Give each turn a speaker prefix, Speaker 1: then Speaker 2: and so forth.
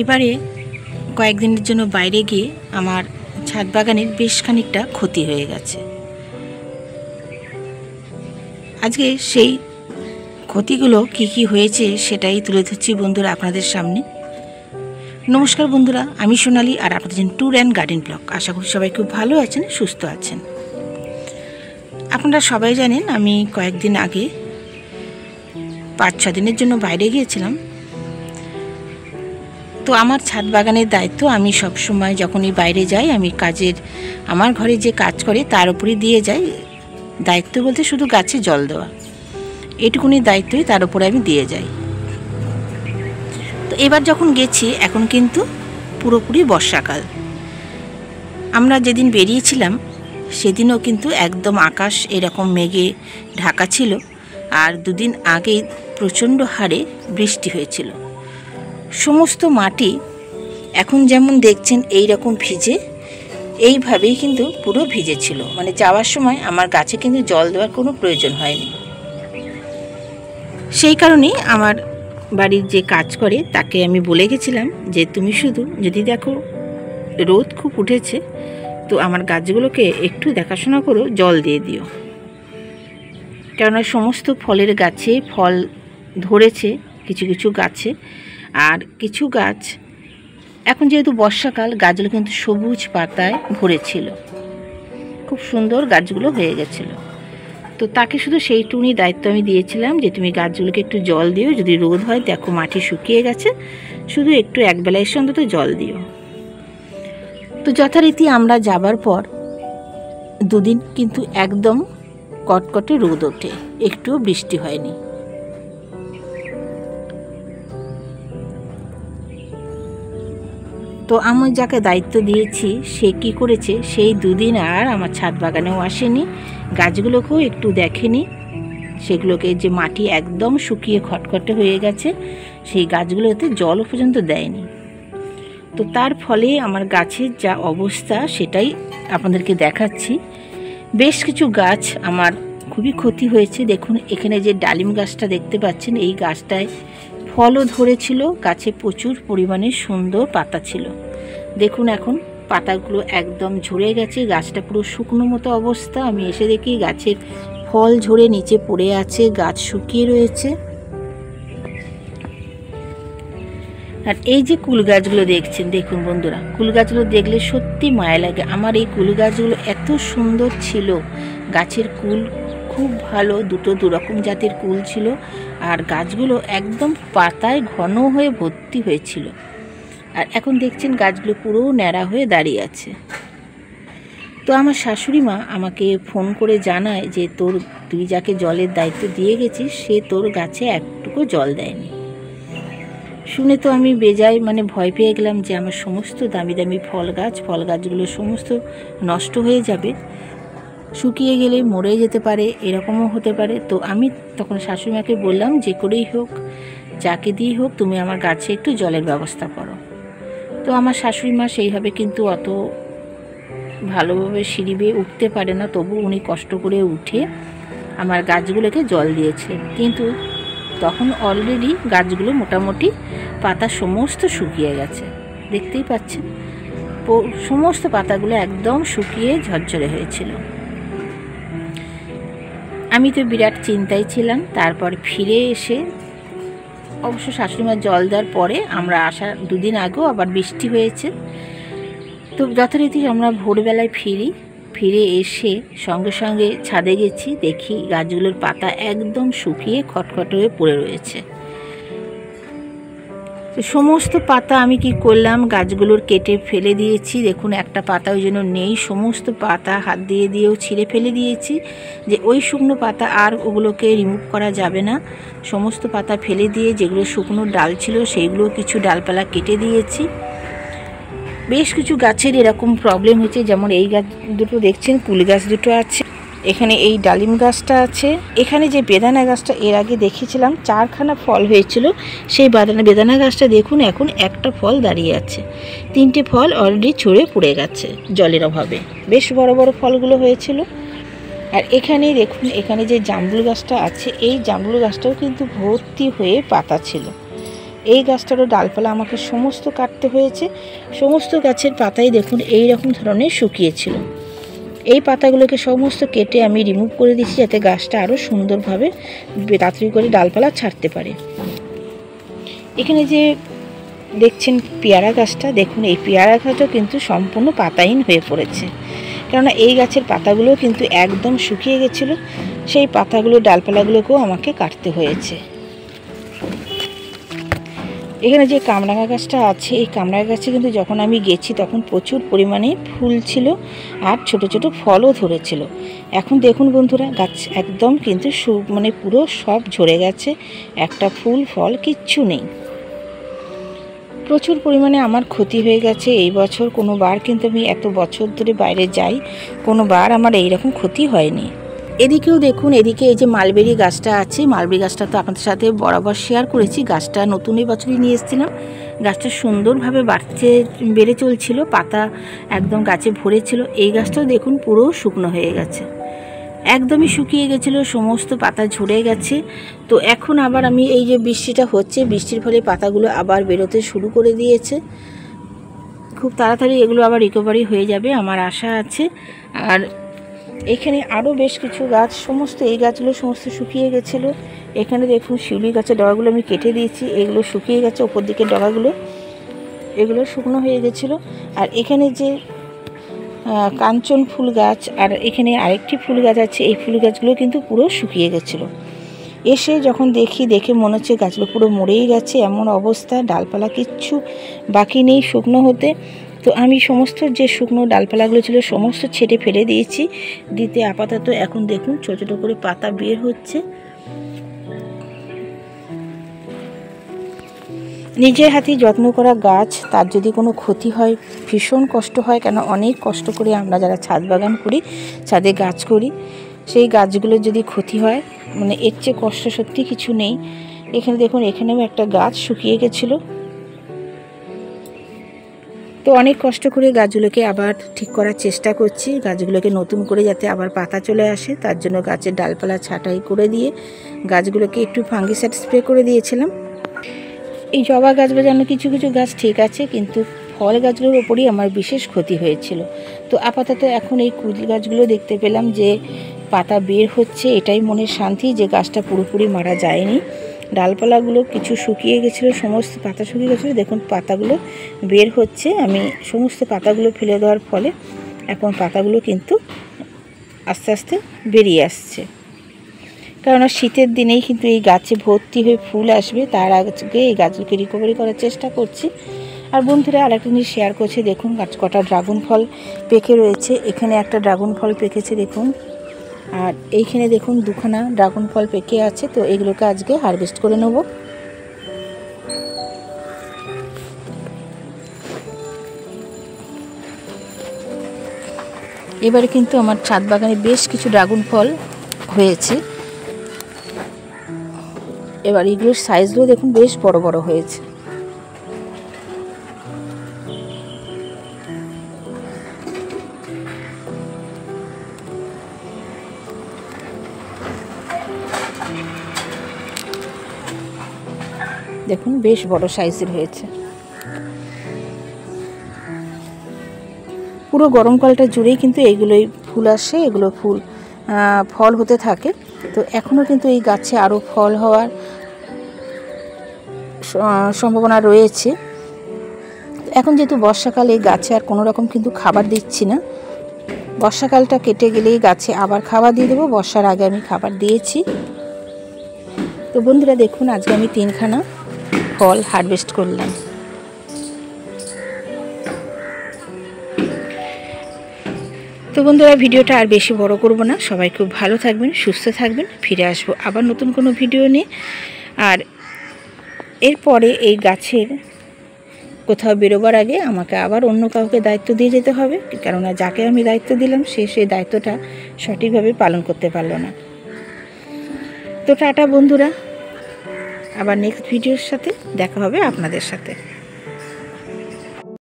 Speaker 1: এবারে কয়েকদিনের জন্য বাইরে গিয়ে আমার ছাদ বাগানের বেশ খানিকটা ক্ষতি হয়ে গেছে। আজকে সেই ক্ষতিগুলো কি কি হয়েছে সেটাই তুলে ধরছি বন্ধুরা আপনাদের সামনে। নমস্কার বন্ধুরা, আমি সোনালি আর আপনাদের ট্যুর অ্যান্ড গার্ডেন ব্লগ। আশা করি সবাই খুব ভালো আছেন, সুস্থ আছেন। আপনারা সবাই জানেন আমি কয়েকদিন আগে 5-6 দিনের জন্য বাইরে গিয়েছিলাম। তো আমার ছাদ বাগানের দায়িত্ব আমি সবসময় যখনই বাইরে যাই আমি আমার ঘরে যে কাজ করে তার উপরই দিয়ে যাই। দায়িত্ব বলতে শুধু গাছে জল দেওয়া, এটুকুনি দায়িত্বই তার উপরে আমি দিয়ে যাই। তো এবার যখন গেছি এখন কিন্তু পুরোপুরি বর্ষাকাল। আমরা যেদিন বেরিয়েছিলাম সেদিনও কিন্তু একদম আকাশ এরকম মেঘে ঢাকা ছিল, আর 2 দিন আগে প্রচণ্ড হারে বৃষ্টি হয়েছিল। সমস্ত মাটি এখন যেমন দেখছেন এই রকম ভিজে, এইভাবেই কিন্তু পুরো ভিজে ছিল। মানে যাওয়ার সময় আমার গাছে কিন্তু জল দেওয়ার কোনো প্রয়োজন হয়নি। সেই কারণেই আমার বাড়ির যে কাজ করে তাকে আমি বলে গেছিলাম যে তুমি শুধু যদি দেখো রোদ খুব উঠেছে তো আমার গাছগুলোকে একটু দেখাশোনা করো, জল দিয়ে দিও। কেননা সমস্ত ফলের গাছে ফল ধরেছে কিছু কিছু গাছে, আর কিছু গাছ এখন যেহেতু বর্ষাকাল গাছগুলো কিন্তু সবুজ পাতায় ভরেছিল, খুব সুন্দর গাছগুলো হয়ে গেছিল। তো তাকে শুধু সেইটুকুনি দায়িত্ব আমি দিয়েছিলাম যে তুমি গাছগুলোকে একটু জল দিও, যদি রোদ হয় দেখো মাটি শুকিয়ে গেছে, শুধু একটু একবেলা এসে অন্তত জল দিও। তো যথারীতি আমরা যাবার পর 2 দিন কিন্তু একদম কটকটে রোদ ওঠে, একটুও বৃষ্টি হয়নি। তো আমি যাকে দায়িত্ব দিয়েছি সে কি করেছে, সেই 2 দিন আর আমার ছাদ বাগানেও আসেনি, গাছগুলোকেও একটু দেখেনি। সেগুলোকে যে মাটি একদম শুকিয়ে খটখটে হয়ে গেছে সেই গাছগুলোতে জলও পর্যন্ত দেয়নি। তো তার ফলে আমার গাছের যা অবস্থা সেটাই আপনাদেরকে দেখাচ্ছি। বেশ কিছু গাছ আমার খুবই ক্ষতি হয়েছে। দেখুন এখানে যে ডালিম গাছটা দেখতে পাচ্ছেন, এই গাছটায় ফলও ধরেছিল, গাছে প্রচুর পরিমাণে সুন্দর পাতা ছিল। দেখুন এখন পাতাগুলো একদম ঝরে গেছে, গাছটা পুরো শুকনো মতো অবস্থা। আমি এসে দেখি গাছের ফল ঝরে নিচে পড়ে আছে, গাছ শুকিয়ে রয়েছে। আর এই যে কুল গাছগুলো দেখছেন, দেখুন বন্ধুরা, কুল গাছগুলো দেখলে সত্যি মায়া লাগে। আমার এই কুল গাছগুলো এত সুন্দর ছিল, গাছের কুল খুব ভালো, 2 রকম জাতের কুল ছিল, আর গাছগুলো একদম পাতায় ঘন হয়ে ভর্তি হয়েছিল। আর এখন দেখছেন গাছগুলো পুরো ন্যাড়া হয়ে দাঁড়িয়ে আছে। তো আমার শাশুড়ি মা আমাকে ফোন করে জানায় যে তুই যাকে জলের দায়িত্ব দিয়ে গেছিস সে তোর গাছে একটুকু জল দেয়নি। শুনে তো আমি বেজায় ভয় পেয়ে গেলাম যে আমার সমস্ত দামি দামি ফল গাছগুলো সমস্ত নষ্ট হয়ে যাবে, শুকিয়ে গেলে মরে যেতে পারে, এরকমও হতে পারে। তো আমি তখন শাশুড়িমাকে বললাম যে করেই হোক, যাকে দিয়ে হোক তুমি আমার গাছে একটু জলের ব্যবস্থা করো। তো আমার শাশুড়ি মা সেইভাবে কিন্তু অত ভালোভাবে সিঁড়ি বেয়ে উঠতে পারে না, তবু উনি কষ্ট করে উঠে আমার গাছগুলোকে জল দিয়েছিলেন। কিন্তু তখন অলরেডি গাছগুলো মোটামুটি পাতা সমস্ত শুকিয়ে গেছে, দেখতেই পাচ্ছেন সমস্ত পাতাগুলো একদম শুকিয়ে ঝরঝরে হয়েছিল। আমি তো বিরাট চিন্তায় ছিলাম। তারপর ফিরে এসে অবশ্য শাশুড়িমার জল দেওয়ার পরে আমরা আসার 2 দিন আগেও আবার বৃষ্টি হয়েছে। তো যথারীতি আমরা ভোরবেলায় ফিরে এসে সঙ্গে সঙ্গে ছাদে গেছি, দেখি গাছগুলোর পাতা একদম শুকিয়ে খটখট হয়ে পড়ে রয়েছে। তো সমস্ত পাতা আমি কি করলাম, গাছগুলোর কেটে ফেলে দিয়েছি। দেখুন একটা পাতা ওই জন্য নেই, সমস্ত পাতা হাত দিয়েও ছিঁড়ে ফেলে দিয়েছি, যে ওই শুকনো পাতা আর ওগুলোকে রিমুভ করা যাবে না। সমস্ত পাতা ফেলে দিয়ে যেগুলো শুকনো ডাল ছিল সেইগুলো কিছু ডালপালা কেটে দিয়েছি। বেশ কিছু গাছের এরকম প্রবলেম হয়েছে, যেমন এই গাছ দুটো দেখছেন, কুল গাছ দুটো আছে, এখানে এই ডালিম গাছটা আছে, এখানে যে বেদানা গাছটা এর আগে দেখেছিলাম 4খানা ফল হয়েছিল, সেই বেদানা গাছটা দেখুন এখন একটা ফল দাঁড়িয়ে আছে, 3টে ফল অলরেডি ছড়ে পড়ে গেছে জলের অভাবে। বেশ বড় বড় ফলগুলো হয়েছিল। আর এখানেই দেখুন, এখানে যে জামরুল গাছটা আছে, এই জামরুল গাছটাও কিন্তু ভর্তি হয়ে পাতা ছিল। এই গাছটারও ডালপালা আমাকে সমস্ত কাটতে হয়েছে। সমস্ত গাছের পাতাই দেখুন এই রকম ধরনের শুকিয়েছিল। এই পাতাগুলোকে সমস্ত কেটে আমি রিমুভ করে দিচ্ছি, যাতে গাছটা আরও সুন্দরভাবে তাড়াতাড়ি করে ডালপালা ছাড়তে পারে। এখানে যে দেখছেন পেয়ারা গাছটা, দেখুন এই পেয়ারা গাছটাও কিন্তু সম্পূর্ণ পাতাহীন হয়ে পড়েছে, কেননা এই গাছের পাতাগুলো কিন্তু একদম শুকিয়ে গেছিলো। সেই পাতাগুলো ডালপালাগুলোকেও আমাকে কাটতে হয়েছে। এখানে যে কামরাঙা গাছটা আছে, এই কামরাঙা গাছে কিন্তু যখন আমি গেছি তখন প্রচুর পরিমাণে ফুল ছিল আর ছোট ছোট ফলও ধরেছিল। এখন দেখুন বন্ধুরা, গাছ একদম কিন্তু মানে পুরো সব ঝরে গেছে, একটা ফুল ফল কিচ্ছু নেই। প্রচুর পরিমাণে আমার ক্ষতি হয়ে গেছে এই বছর। কোনো বার কিন্তু আমি এত বছর ধরে বাইরে যাই, কোনো বার আমার এইরকম ক্ষতি হয়নি। এদিকেও দেখুন, এদিকে এই যে মালবেরি গাছটা আছে, মালবেরি গাছটা তো আপনাদের সাথে বরাবর শেয়ার করেছি। গাছটা নতুন এই বছরই নিয়ে এসেছিলাম। গাছটা সুন্দরভাবে বেড়ে চলছিল, পাতা একদম গাছে ভরেছিল। এই গাছটাও দেখুন পুরো শুকনো হয়ে গেছে, একদমই শুকিয়ে গেছিলো, সমস্ত পাতা ঝরে গেছে। তো এখন আবার আমি এই যে বৃষ্টিটা হচ্ছে, বৃষ্টির ফলে পাতাগুলো আবার বেরোতে শুরু করে দিয়েছে। খুব তাড়াতাড়ি এগুলো আবার রিকভারি হয়ে যাবে আমার আশা আছে। আর এখানে আরও বেশ কিছু গাছ, সমস্ত এই গাছগুলো সমস্ত শুকিয়ে গেছিলো। এখানে দেখুন শিউলি গাছের ডগাগুলো আমি কেটে দিয়েছি, এগুলো শুকিয়ে গেছে, ওপর দিকের ডগাগুলো এগুলো শুকনো হয়ে গেছিলো। আর এখানে যে কাঞ্চন ফুল গাছ, আর এখানে আরেকটি ফুল গাছ আছে, এই ফুল গাছগুলো কিন্তু পুরো শুকিয়ে গেছিলো। এসে যখন দেখে মনে হচ্ছে গাছগুলো পুরো মরেই গেছে, এমন অবস্থা, ডালপালা কিচ্ছু বাকি নেই শুকনো হতে। তো আমি সমস্ত যে শুকনো ডালপালাগুলো ছিল সমস্ত ছেটে ফেলে দিয়েছি। দিতে আপাতত এখন দেখুন ছোটো ছোটো করে পাতা বের হচ্ছে। নিজের হাতে যত্ন করা গাছ, তার যদি কোনো ক্ষতি হয় ভীষণ কষ্ট হয়, কেন অনেক কষ্ট করে আমরা যারা ছাদ বাগান করি, ছাদে গাছ করি, সেই গাছগুলোর যদি ক্ষতি হয়, মানে এর চেয়ে কষ্ট সত্যি কিছু নেই। এখানে দেখুন, এখানেও একটা গাছ শুকিয়ে গেছিলো। তো অনেক কষ্ট করে গাছগুলোকে আবার ঠিক করার চেষ্টা করছি, গাছগুলোকে নতুন করে যাতে আবার পাতা চলে আসে, তার জন্য গাছের ডালপালা ছাঁটাই করে দিয়ে গাছগুলোকে একটু ফাঙ্গিসাইড স্প্রে করে দিয়েছিলাম। এই জবা গাছ বাজানো কিছু কিছু গাছ ঠিক আছে, কিন্তু ফল গাছগুলোর ওপরই আমার বিশেষ ক্ষতি হয়েছিল। তো আপাতত এখন এই কুল গাছগুলো দেখতে পেলাম যে পাতা বের হচ্ছে, এটাই মনের শান্তি যে গাছটা পুরোপুরি মারা যায়নি। ডালপালাগুলো কিছু শুকিয়ে গেছিলো, সমস্ত পাতা শুকিয়ে গেছিলো, দেখুন পাতাগুলো বের হচ্ছে। আমি সমস্ত পাতাগুলো ফেলে দেওয়ার ফলে এখন পাতাগুলো কিন্তু আস্তে আস্তে বেরিয়ে আসছে, কেননা শীতের দিনেই কিন্তু এই গাছে ভর্তি হয়ে ফুল আসবে, তার আগে এই গাছগুলোকে রিকভারি করার চেষ্টা করছি। আর বন্ধুরা আরেকটা জিনিস শেয়ার করছি, দেখুন গাছ কটা ড্রাগন ফল পেকে রয়েছে। এখানে একটা ড্রাগন ফল পেকেছে দেখুন, আর এইখানে দেখুন দুখানা ড্রাগন ফল পেকে আছে। তো এগুলোকে আজকে হারভেস্ট করে নেব। এবারে কিন্তু আমার ছাদ বাগানে বেশ কিছু ড্রাগন ফল হয়েছে। এবার এগুলোর সাইজগুলো দেখুন বেশ বড় বড় হয়েছে। দেখুন বেশ বড় সাইজের হয়েছে। পুরো গরমকালটা জুড়েই কিন্তু এইগুলোই ফুল আসে, এগুলো ফল হতে থাকে। তো এখনও কিন্তু এই গাছে আরও ফল হওয়ার সম্ভাবনা রয়েছে। এখন যেহেতু বর্ষাকাল, এই গাছে আর কোনো রকম কিন্তু খাবার দিচ্ছি না। বর্ষাকালটা কেটে গেলেই গাছে আবার খাবার দিয়ে দেবো, বর্ষার আগে আমি খাবার দিয়েছি। তো বন্ধুরা দেখুন আজকে আমি 3খানা ফল হারভেস্ট করলাম। তো বন্ধুরা ভিডিওটা আর বেশি বড় করব না, সবাই খুব ভালো থাকবেন, সুস্থ থাকবেন। ফিরে আসবো আবার নতুন কোনো ভিডিও নিয়ে। আর এরপরে এই গাছের কোথাও বেরোবার আগে আমাকে আবার অন্য কাউকে দায়িত্ব দিয়ে যেতে হবে, কেননা যাকে আমি দায়িত্ব দিলাম সেই দায়িত্বটা সঠিকভাবে পালন করতে পারলো না। তো টাটা বন্ধুরা, আবার নেক্সট ভিডিওর সাথে দেখা হবে আপনাদের সাথে।